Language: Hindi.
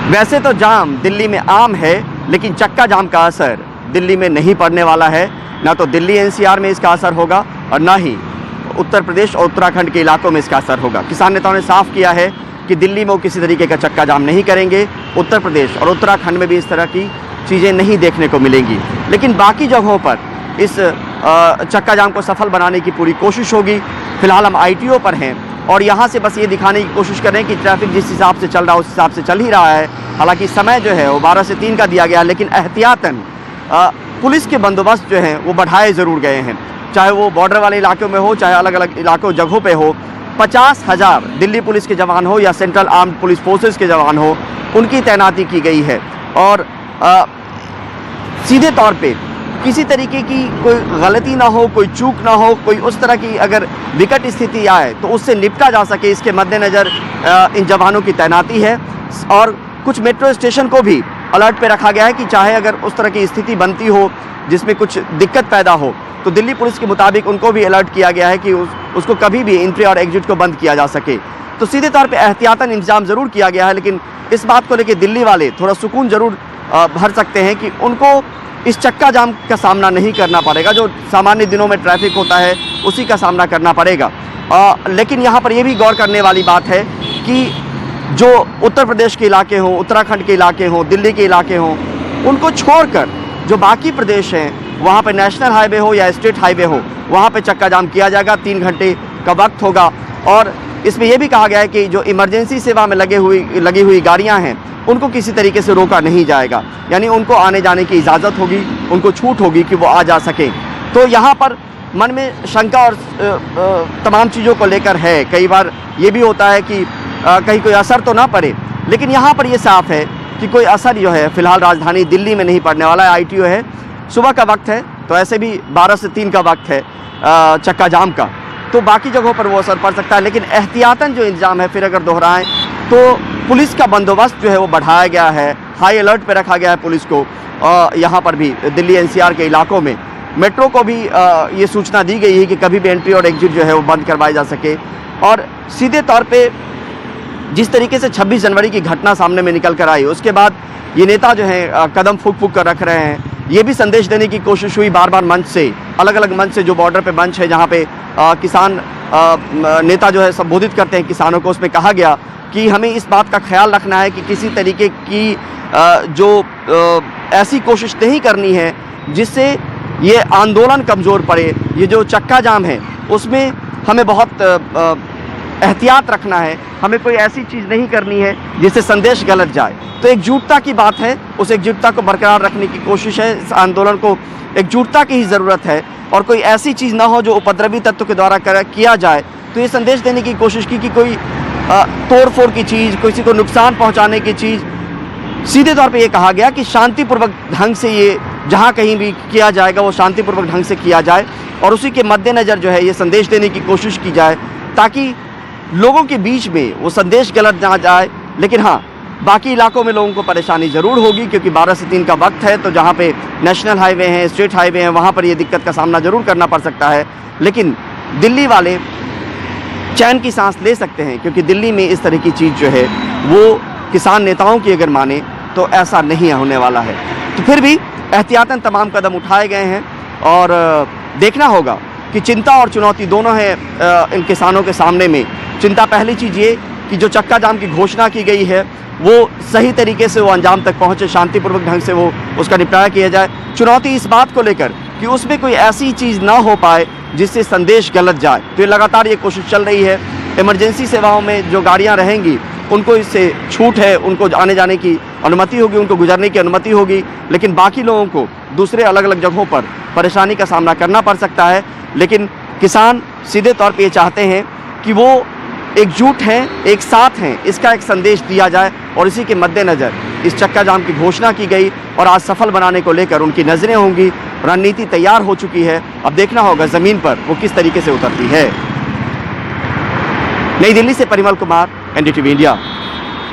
वैसे तो जाम दिल्ली में आम है, लेकिन चक्का जाम का असर दिल्ली में नहीं पड़ने वाला है। ना तो दिल्ली एनसीआर में इसका असर होगा और ना ही उत्तर प्रदेश और उत्तराखंड के इलाकों में इसका असर होगा। किसान नेताओं ने साफ किया है कि दिल्ली में वो किसी तरीके का चक्का जाम नहीं करेंगे। उत्तर प्रदेश और उत्तराखंड में भी इस तरह की चीज़ें नहीं देखने को मिलेंगी। लेकिन बाकी जगहों पर इस चक्का जाम को सफल बनाने की पूरी कोशिश होगी। फिलहाल हम ITO पर हैं और यहाँ से बस ये दिखाने की कोशिश कर रहे हैं कि ट्रैफिक जिस हिसाब से चल रहा है उस हिसाब से चल ही रहा है। हालांकि समय जो है वो 12 से 3 का दिया गया है, लेकिन एहतियातन पुलिस के बंदोबस्त जो हैं वो बढ़ाए ज़रूर गए हैं। चाहे वो बॉर्डर वाले इलाकों में हो, चाहे अलग अलग इलाकों जगहों पे हो। 50,000 दिल्ली पुलिस के जवान हो या सेंट्रल आर्म्ड पुलिस फोर्सेस के जवान हो, उनकी तैनाती की गई है। और सीधे तौर पे किसी तरीके की कोई गलती ना हो, कोई चूक ना हो, कोई उस तरह की अगर विकट स्थिति आए तो उससे निपटा जा सके, इसके मद्देनज़र इन जवानों की तैनाती है। और कुछ मेट्रो स्टेशन को भी अलर्ट पे रखा गया है कि चाहे अगर उस तरह की स्थिति बनती हो जिसमें कुछ दिक्कत पैदा हो तो दिल्ली पुलिस के मुताबिक उनको भी अलर्ट किया गया है कि उसको कभी भी एंट्री और एग्जिट को बंद किया जा सके। तो सीधे तौर पे एहतियातन इंतजाम ज़रूर किया गया है, लेकिन इस बात को लेकर दिल्ली वाले थोड़ा सुकून ज़रूर भर सकते हैं कि उनको इस चक्का जाम का सामना नहीं करना पड़ेगा। जो सामान्य दिनों में ट्रैफिक होता है उसी का सामना करना पड़ेगा। लेकिन यहाँ पर यह भी गौर करने वाली बात है कि जो उत्तर प्रदेश के इलाके हों, उत्तराखंड के इलाके हों, दिल्ली के इलाके हों, उनको छोड़कर जो बाकी प्रदेश हैं वहाँ पे नेशनल हाईवे हो या स्टेट हाईवे हो, वहाँ पे चक्का जाम किया जाएगा। 3 घंटे का वक्त होगा। और इसमें यह भी कहा गया है कि जो इमरजेंसी सेवा में लगी हुई गाड़ियाँ हैं उनको किसी तरीके से रोका नहीं जाएगा, यानी उनको आने जाने की इजाज़त होगी, उनको छूट होगी कि वो आ जा सकें। तो यहाँ पर मन में शंका और तमाम चीज़ों को लेकर है। कई बार ये भी होता है कि कहीं कोई असर तो ना पड़े, लेकिन यहाँ पर ये साफ है कि कोई असर जो है फ़िलहाल राजधानी दिल्ली में नहीं पड़ने वाला है। ITO है, सुबह का वक्त है, तो ऐसे भी 12 से 3 का वक्त है चक्का जाम का, तो बाकी जगहों पर वो असर पड़ सकता है। लेकिन एहतियातन जो इंतजाम है, फिर अगर दोहराएं तो पुलिस का बंदोबस्त जो है वो बढ़ाया गया है, हाई अलर्ट पे रखा गया है पुलिस को। यहाँ पर भी दिल्ली NCR के इलाकों में मेट्रो को भी ये सूचना दी गई है कि कभी भी एंट्री और एग्जिट जो है वो बंद करवाई जा सके। और सीधे तौर पे जिस तरीके से 26 जनवरी की घटना सामने में निकल कर आई, उसके बाद ये नेता जो है कदम फूंक फूंक कर रख रहे हैं। ये भी संदेश देने की कोशिश हुई बार बार मंच से, अलग अलग मंच से, जो बॉर्डर पे मंच है जहाँ पे किसान नेता जो है संबोधित करते हैं किसानों को, उसमें कहा गया कि हमें इस बात का ख्याल रखना है कि किसी तरीके की ऐसी कोशिश नहीं करनी है जिससे ये आंदोलन कमज़ोर पड़े। ये जो चक्का जाम है उसमें हमें बहुत एहतियात रखना है, हमें कोई ऐसी चीज़ नहीं करनी है जिससे संदेश गलत जाए। तो एकजुटता की बात है, उस एकजुटता को बरकरार रखने की कोशिश है। इस आंदोलन को एकजुटता की ही ज़रूरत है और कोई ऐसी चीज़ ना हो जो उपद्रवी तत्व के द्वारा किया जाए। तो ये संदेश देने की कोशिश की कि कोई तोड़ फोड़ की चीज़, किसी को नुकसान पहुंचाने की चीज़, सीधे तौर पे ये कहा गया कि शांतिपूर्वक ढंग से ये जहां कहीं भी किया जाएगा वो शांतिपूर्वक ढंग से किया जाए। और उसी के मद्देनज़र जो है ये संदेश देने की कोशिश की जाए ताकि लोगों के बीच में वो संदेश गलत ना जाए। लेकिन हाँ, बाकी इलाकों में लोगों को परेशानी ज़रूर होगी क्योंकि 12 से 3 का वक्त है, तो जहाँ पे नेशनल हाईवे हैं, स्टेट हाईवे हैं, वहाँ पर ये दिक्कत का सामना ज़रूर करना पड़ सकता है। लेकिन दिल्ली वाले चैन की सांस ले सकते हैं क्योंकि दिल्ली में इस तरह की चीज़ जो है वो किसान नेताओं की अगर माने तो ऐसा नहीं होने वाला है। तो फिर भी एहतियातन तमाम कदम उठाए गए हैं और देखना होगा कि चिंता और चुनौती दोनों हैं इन किसानों के सामने में। चिंता पहली चीज़ ये कि जो चक्का जाम की घोषणा की गई है वो सही तरीके से वो अंजाम तक पहुँचे, शांतिपूर्वक ढंग से वो उसका निपटारा किया जाए। चुनौती इस बात को लेकर कि उसमें कोई ऐसी चीज़ ना हो पाए जिससे संदेश गलत जाए। तो ये लगातार ये कोशिश चल रही है। इमरजेंसी सेवाओं में जो गाड़ियाँ रहेंगी उनको इससे छूट है, उनको आने जाने की अनुमति होगी, उनको गुजरने की अनुमति होगी, लेकिन बाकी लोगों को दूसरे अलग अलग जगहों पर परेशानी का सामना करना पड़ सकता है। लेकिन किसान सीधे तौर पे ये चाहते हैं कि वो एकजुट हैं, एक साथ हैं, इसका एक संदेश दिया जाए। और इसी के मद्देनज़र इस चक्का जाम की घोषणा की गई और आज सफल बनाने को लेकर उनकी नज़रें होंगी। रणनीति तैयार हो चुकी है, अब देखना होगा ज़मीन पर वो किस तरीके से उतरती है। नई दिल्ली से परिमल कुमार, NDTV इंडिया।